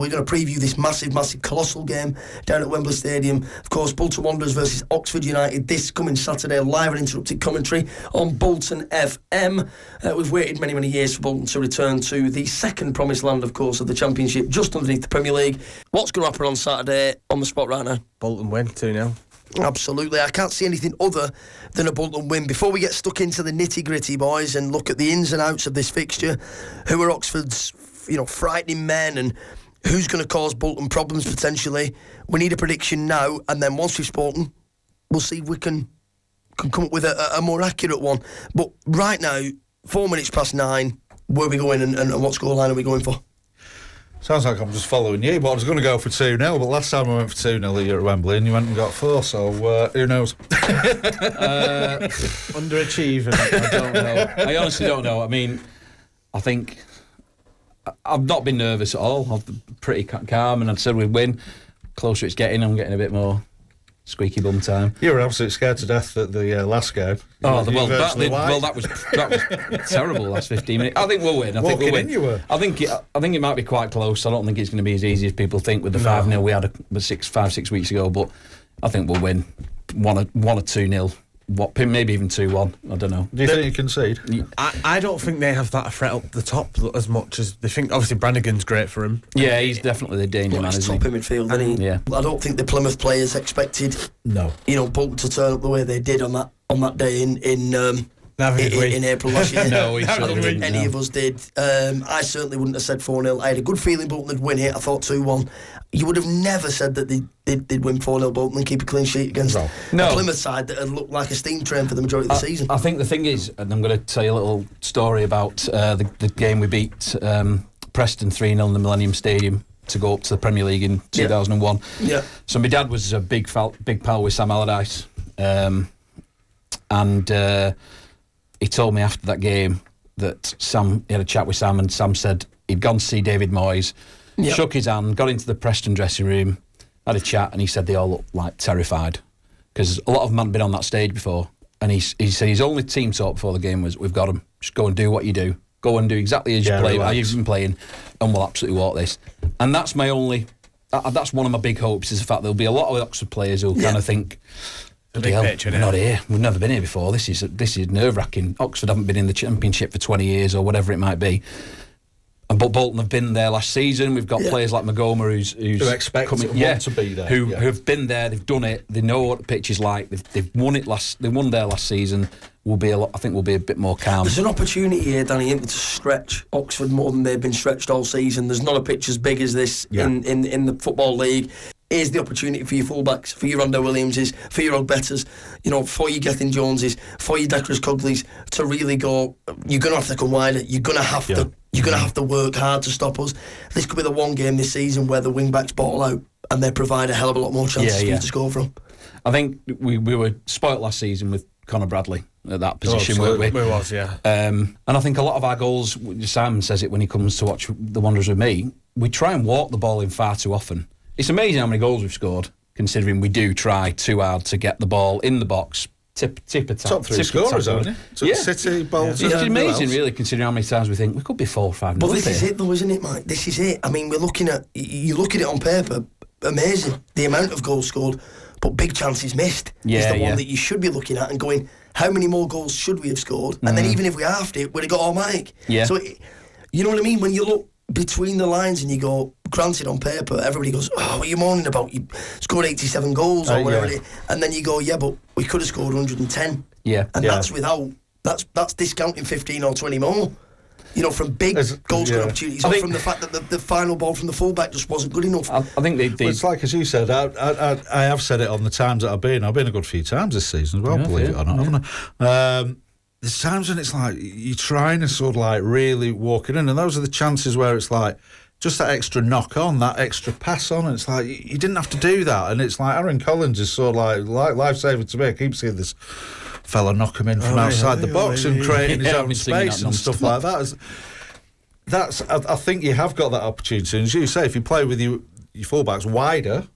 We're going to preview this massive, colossal game down at Wembley Stadium. Of course, Bolton Wanderers versus Oxford United this coming Saturday, live and interrupted commentary on Bolton FM. We've waited many years for Bolton to return to the second promised land, of course, of the Championship, just underneath the Premier League. What's going to happen on Saturday on the spot right now? Bolton win 2-0. Absolutely. I can't see anything other than a Bolton win. Before we get stuck into the nitty-gritty, boys, and look at the ins and outs of this fixture, who are Oxford's, frightening men and who's going to cause Bolton problems potentially? We need a prediction now, and then once we've spoken, we'll see if we can come up with a more accurate one. But right now, 9:04, where are we going and what scoreline are we going for? Sounds like I'm just following you, but I was going to go for 2-0, but last time I went for 2-0 here at Wembley and you went and got 4, so who knows? Underachieving. I don't know. I honestly don't know. I mean, I think I've not been nervous at all. I've been pretty calm, and I said we'd win. Closer it's getting, I'm getting a bit more squeaky bum time. You were absolutely scared to death at the last game. That was terrible. Last 15 minutes. I think we'll win. I think we'll win. You were. I think it might be quite close. I don't think it's going to be as easy as people think with the 5-0 we had 5-6 weeks ago. But I think we'll win 1 or 2-0. Maybe even 2-1. I don't know. Do you think you concede? I don't think they have that threat up the top as much as they think. Obviously, Brannigan's great for him. Yeah, he's definitely the danger man, isn't he? Top in midfield, isn't he? Yeah. I don't think the Plymouth players expected. No. Bolton to turn up the way they did on that day in April last year. No, I don't think any of us did. I certainly wouldn't have said 4-0. I had a good feeling Bolton would win it. I thought 2-1. You would have never said that they'd win 4-0 Bolton and keep a clean sheet against a Plymouth side that had looked like a steam train for the majority of the season. I think the thing is, and I'm going to tell you a little story about the game we beat Preston 3-0 in the Millennium Stadium to go up to the Premier League in 2001. Yeah. So my dad was a big pal with Sam Allardyce, and he told me after that game that he had a chat with Sam, and Sam said he'd gone to see David Moyes, shook his hand, got into the Preston dressing room, had a chat, and he said they all looked like terrified because a lot of them hadn't been on that stage before. And he said his only team talk before the game was, "We've got them. Just go and do what you do. Go and do exactly as you play, how you've been playing, and we'll absolutely walk this." And that's my only. That's one of my big hopes, is the fact there'll be a lot of Oxford players who'll kind of think, we're not here. We've never been here before. This is nerve-wracking. Oxford haven't been in the Championship for 20 years or whatever it might be. But Bolton have been there last season. We've got players like Magoma who expect coming, want to be there, who've been there. They've done it. They know what the pitch is like. They've won it They won there last season. I think we'll be a bit more calm. There's an opportunity here, Danny, to stretch Oxford more than they've been stretched all season. There's not a pitch as big as this in the Football League. Here's the opportunity for your fullbacks, for your Rondo Williamses, for your Ogbetters, for your Gethin Joneses, for your Deckers Cogleys to really go. You're going to have to come wider. You're going to have to. You're going to have to work hard to stop us. This could be the one game this season where the wing backs ball out and they provide a hell of a lot more chances for you to score from. I think we were spoilt last season with Conor Bradley at that position, weren't we? We was, yeah. And I think a lot of our goals, Simon says it when he comes to watch the Wanderers with me, we try and walk the ball in far too often. It's amazing how many goals we've scored, considering we do try too hard to get the ball in the box. Tip attack. Top 3 scorers, aren't you? City, Bolton. It's amazing, really, considering how many times we think we could be 4 or 5. But this is it, though, isn't it, Mike? This is it. I mean, you look at it on paper, amazing, the amount of goals scored, but big chances missed is the one that you should be looking at and going, how many more goals should we have scored? And then even if we halved it, we'd have got automatic. Yeah. So, you know what I mean? When you look between the lines and you go, granted on paper, everybody goes, oh, what are you moaning about? You scored 87 goals or whatever it is. And then you go, yeah, but we could have scored 110. Yeah. And that's without, that's discounting 15 or 20 more. From big goal scoring opportunities, or from the fact that the final ball from the fullback just wasn't good enough. I think it's like, as you said, I have said it on the times that I've been a good few times this season as well, believe it or not, haven't I? There's times when it's like you're trying to sort of like really walk it in, and those are the chances where it's like just that extra knock on, that extra pass on, and it's like you didn't have to do that. And it's like Aaron Collins is sort of like lifesaver to me. I keep seeing this fella knock him in from outside the box and creating his own space and stuff like that. I think you have got that opportunity. And as you say, if you play with your fullbacks wider,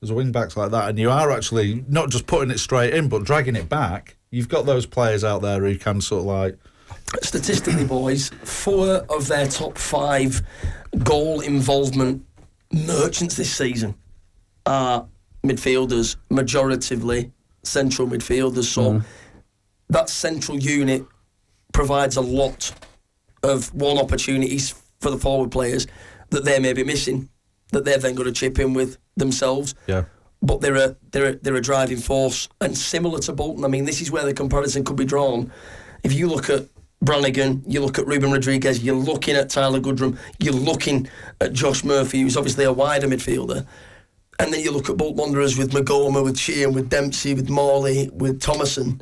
as a wing backs like that, and you are actually not just putting it straight in but dragging it back, you've got those players out there who can sort of like. Statistically, boys, 4 of their top 5 goal involvement merchants this season are midfielders, majoritively central midfielders. So that central unit provides a lot of opportunities for the forward players that they may be missing, that they've then got to chip in with themselves. Yeah. But they're a driving force, and similar to Bolton. I mean, this is where the comparison could be drawn. If you look at Brannigan, you look at Ruben Rodriguez, you're looking at Tyler Goodrum, you're looking at Josh Murphy, who's obviously a wider midfielder, and then you look at Bolton Wanderers with Magoma, with Sheehan, with Dempsey, with Morley, with Thomason.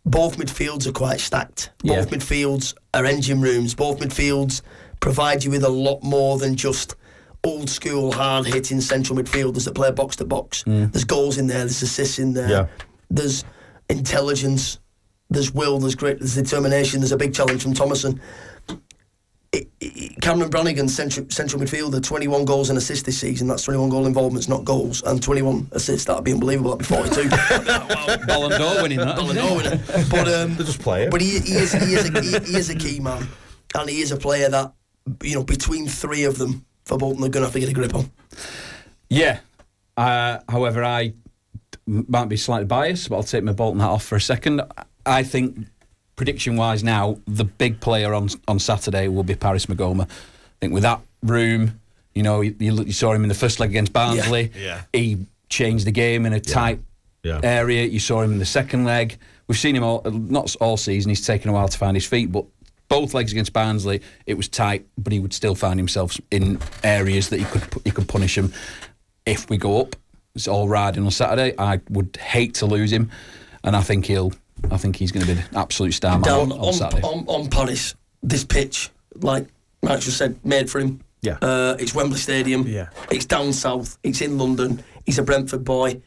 Both midfields are quite stacked. Both midfields are engine rooms. Both midfields provide you with a lot more than just old school, hard hitting central midfielders that play box to box. There's goals in there, there's assists in there, there's intelligence, there's will, there's determination, there's a big challenge from Thomason. Cameron Brannigan, central midfielder, 21 goals and assists this season. That's 21 goal involvements, not goals, and 21 assists. That'd be unbelievable. That'd be 42. Ballon d'Or winning that. Ballon d'Or winner. But They just play it. But he is a key man, and he is a player that, you know, between three of them for Bolton, they're going to have to get a grip on. Yeah. However, I might be slightly biased, but I'll take my Bolton hat off for a second. I think, prediction-wise now, the big player on Saturday will be Paris Magoma. I think with that room, you know, you saw him in the first leg against Barnsley. Yeah. He changed the game in a tight area. You saw him in the second leg. We've seen him not all season. He's taken a while to find his feet, but both legs against Barnsley, it was tight, but he would still find himself in areas that he could punish him. If we go up, it's all riding on Saturday. I would hate to lose him, and I think he's going to be the absolute star man on Saturday. On Paris, this pitch, like Max just said, made for him. Yeah. It's Wembley Stadium. Yeah. It's down south. It's in London. He's a Brentford boy.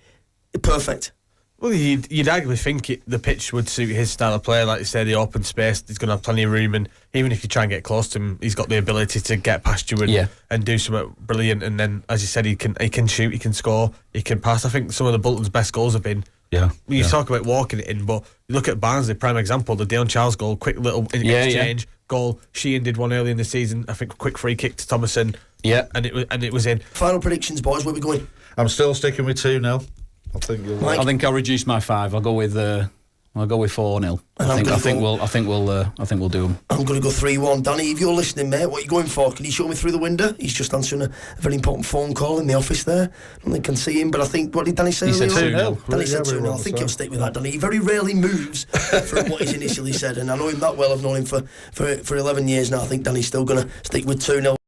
Perfect. Well, you'd arguably think the pitch would suit his style of play. Like you say, the open space, he's going to have plenty of room, and even if you try and get close to him, he's got the ability to get past you and do something brilliant. And then, as you said, he can shoot, he can score, he can pass. I think some of the Bolton's best goals have been. You talk about walking it in, but you look at Barnsley, prime example, the Dion Charles goal, quick little exchange goal. Sheehan did one early in the season. I think a quick free kick to Thomason. Yeah, and it was in. Final predictions, boys. Where are we going? I'm still sticking with 2-0. I think I'll reduce my 5. I'll go with 4-0. I think we'll do them. I'm going to go 3-1. Danny, if you're listening, mate, what are you going for? Can you show me through the window? He's just answering a very important phone call in the office there. I don't think I can see him, but I think, what did Danny say? He said 2-0. Danny said 2-0. I think he'll stick with that, Danny. He very rarely moves from what he's initially said, and I know him that well. I've known him for 11 years now. I think Danny's still going to stick with 2-0.